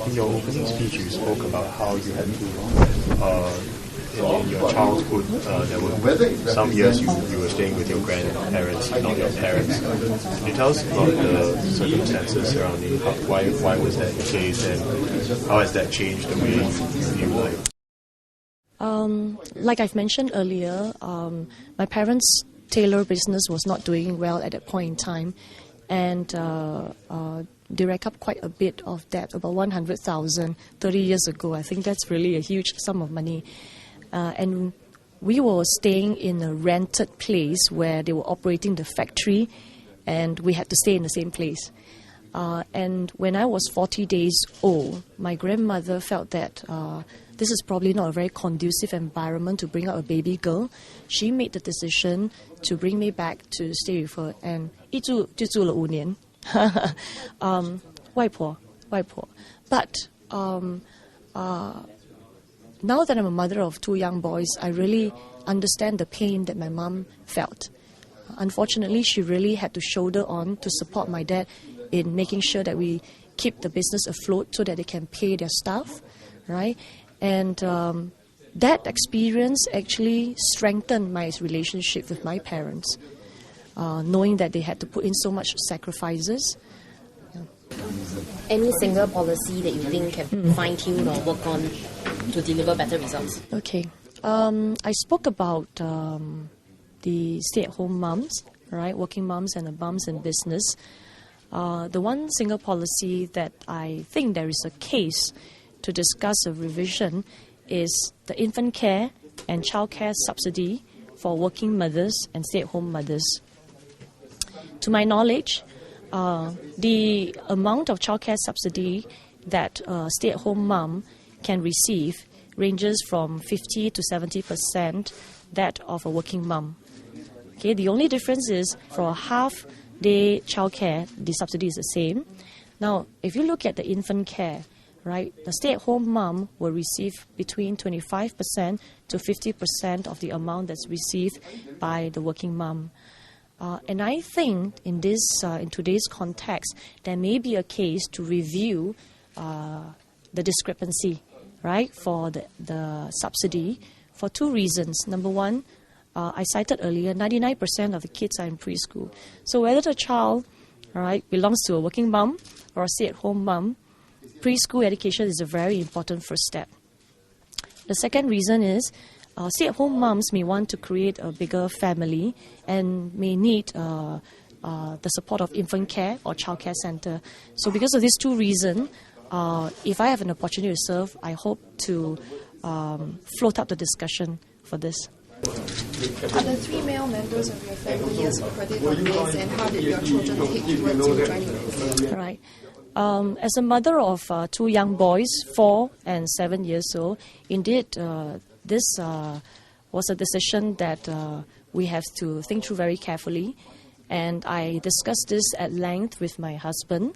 In your opening speech, you spoke about how you had to, in your childhood, there were some years you were staying with your grandparents, not your parents. Can you tell us about the circumstances surrounding why was that the case, and how has that changed the way you view life? Like I've mentioned earlier, my parents' tailor business was not doing well at that point in time, and they racked up quite a bit of debt, about 100,000 30 years ago. I think that's really a huge sum of money. And we were staying in a rented place where they were operating the factory, and we had to stay in the same place. And when I was 40 days old, my grandmother felt that this is probably not a very conducive environment to bring up a baby girl. She made the decision to bring me back to stay with her, and 一住就住了5年。外婆。But now that I'm a mother of 2 young boys, I really understand the pain that my mom felt. Unfortunately, she really had to shoulder on to support my dad in making sure that we keep the business afloat so that they can pay their staff, right? And that experience actually strengthened my relationship with my parents, knowing that they had to put in so much sacrifices. Any single policy that you think can fine-tune or work on to deliver better results? Okay. I spoke about the stay-at-home moms, right? Working moms and the moms in business. The one single policy that I think there is a case to discuss a revision is the infant care and childcare subsidy for working mothers and stay-at-home mothers. To my knowledge, the amount of childcare subsidy that a stay-at-home mom can receive ranges from 50 to 70% that of a working mom. Okay, the only difference is for a half-day childcare, the subsidy is the same. Now, if you look at the infant care, right, the stay-at-home mom will receive between 25% to 50% of the amount that's received by the working mom. And I think in today's context, there may be a case to review the discrepancy, right, for the subsidy for 2 reasons. Number one, I cited earlier, 99% of the kids are in preschool. So whether the child, right, belongs to a working mom or a stay-at-home mom, preschool education is a very important first step. The second reason is stay-at-home moms may want to create a bigger family and may need the support of infant care or childcare center. So because of these 2 reasons, if I have an opportunity to serve, I hope to float up the discussion for this. Are the 3 male members of your family as credit on this, and how did your children take towards you joining this? Right. As a mother of 2 young boys, 4 and 7 years old, indeed, this was a decision that we have to think through very carefully. And I discussed this at length with my husband.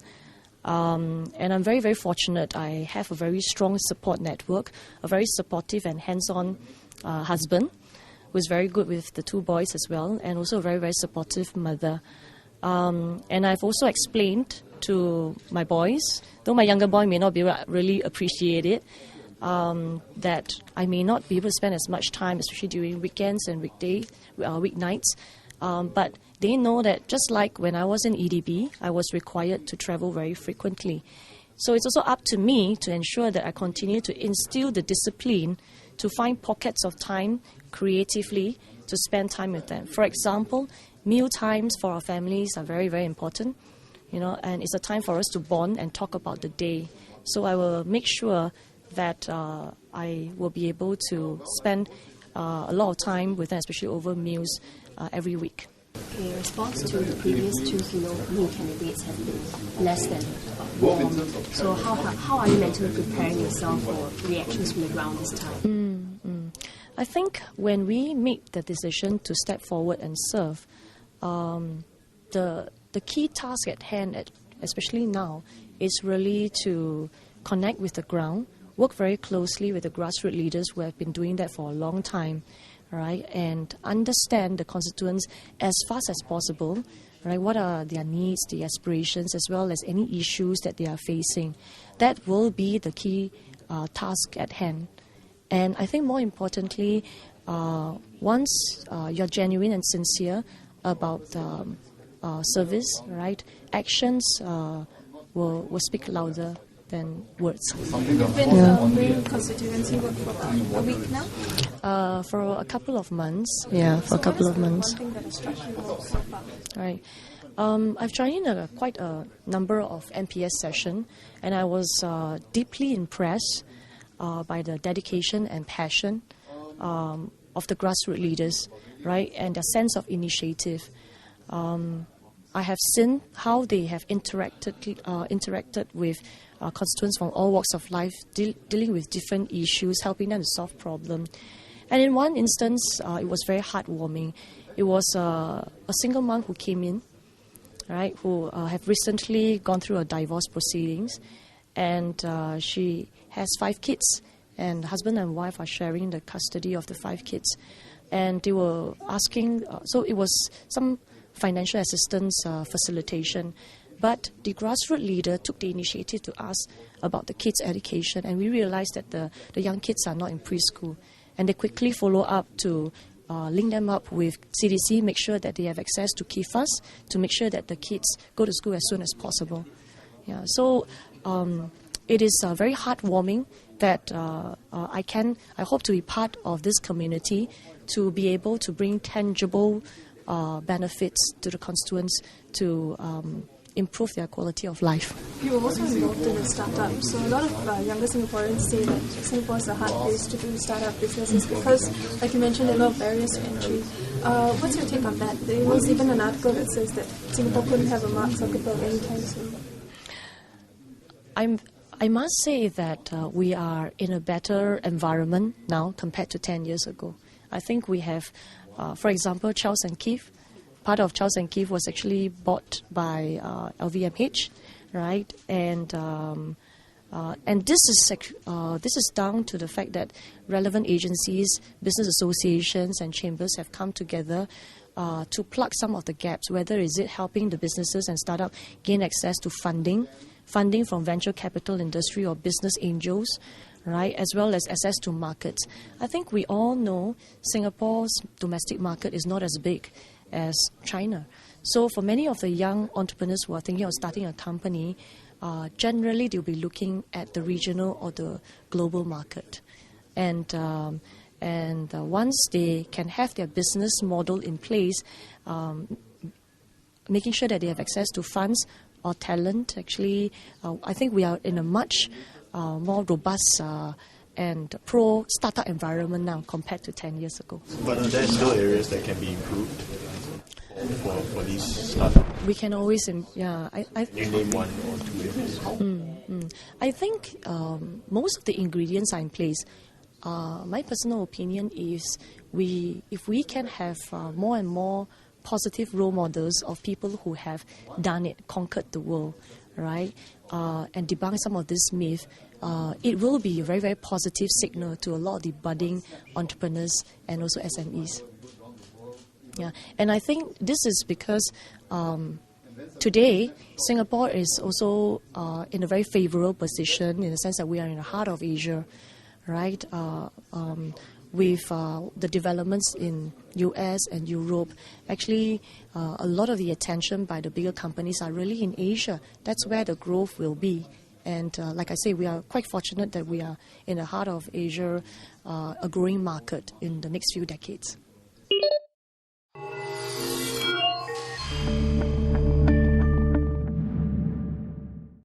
And I'm very, very fortunate. I have a very strong support network, a very supportive and hands-on husband who is very good with the 2 boys as well, and also a very, very supportive mother. And I've also explained to my boys, though my younger boy may not be really appreciate it, that I may not be able to spend as much time, especially during weekends and weeknights. But they know that just like when I was in EDB, I was required to travel very frequently. So it's also up to me to ensure that I continue to instill the discipline to find pockets of time creatively to spend time with them. For example, meal times for our families are very, very important, and it's a time for us to bond and talk about the day. So I will make sure that I will be able to spend a lot of time with them, especially over meals every week. Okay, in response to the previous 2 new candidates have been less than warm. So how are you mentally preparing yourself for reactions from the ground this time? I think when we make the decision to step forward and serve, the key task at hand, especially now, is really to connect with the ground, work very closely with the grassroots leaders who have been doing that for a long time, right, and understand the constituents as fast as possible, right? What are their needs, the aspirations, as well as any issues that they are facing. That will be the key task at hand. And I think more importantly, once you're genuine and sincere about service, right, actions will speak louder than words. You've been doing constituency work for about a week now? For a couple of months. Yeah, for a couple of months. One thing that has struck you most so far? Right. I've joined in quite a number of MPS sessions, and I was deeply impressed by the dedication and passion of the grassroots leaders, right, and their sense of initiative. I have seen how they have interacted with constituents from all walks of life, dealing with different issues, helping them to solve problems. And in one instance, it was very heartwarming. It was a single mom who came in, right, who have recently gone through a divorce proceedings, and she has 5 kids, and husband and wife are sharing the custody of the 5 kids. And they were asking, so it was some financial assistance facilitation, but the grassroots leader took the initiative to ask about the kids' education, and we realized that the young kids are not in preschool, and they quickly follow up to link them up with CDC, make sure that they have access to kifas, to make sure that the kids go to school as soon as possible. Yeah, so it is very heartwarming that I hope to be part of this community to be able to bring tangible benefits to the constituents to improve their quality of life. You were also involved in a startup, so a lot of younger Singaporeans say that Singapore is a hard place to do startup businesses because, like you mentioned, there are a lot of barriers to entry. What's your take on that? There was even an article that says that Singapore couldn't have a Mark Zuckerberg anytime soon. I must say that we are in a better environment now compared to 10 years ago. I think we have, for example, Charles & Keith. Part of Charles & Keith was actually bought by LVMH, right? And this is down to the fact that relevant agencies, business associations, and chambers have come together to plug some of the gaps. Whether is it helping the businesses and startup gain access to funding from venture capital industry or business angels, right, as well as access to markets. I think we all know Singapore's domestic market is not as big as China. So for many of the young entrepreneurs who are thinking of starting a company, generally they'll be looking at the regional or the global market. And once they can have their business model in place, making sure that they have access to funds or talent, actually, I think we are in a much more robust and pro-startup environment now compared to 10 years ago. But are there still areas that can be improved for these startups? We can always, Can you name 1 or 2 areas? I think most of the ingredients are in place. My personal opinion is if we can have more and more positive role models of people who have done it, conquered the world, right, and debunk some of this myth, it will be a very, very positive signal to a lot of the budding entrepreneurs and also SMEs. Yeah, and I think this is because today Singapore is also in a very favorable position in the sense that we are in the heart of Asia, right? With the developments in US and Europe, actually a lot of the attention by the bigger companies are really in Asia. That's where the growth will be. And like I say, we are quite fortunate that we are in the heart of Asia, a growing market in the next few decades.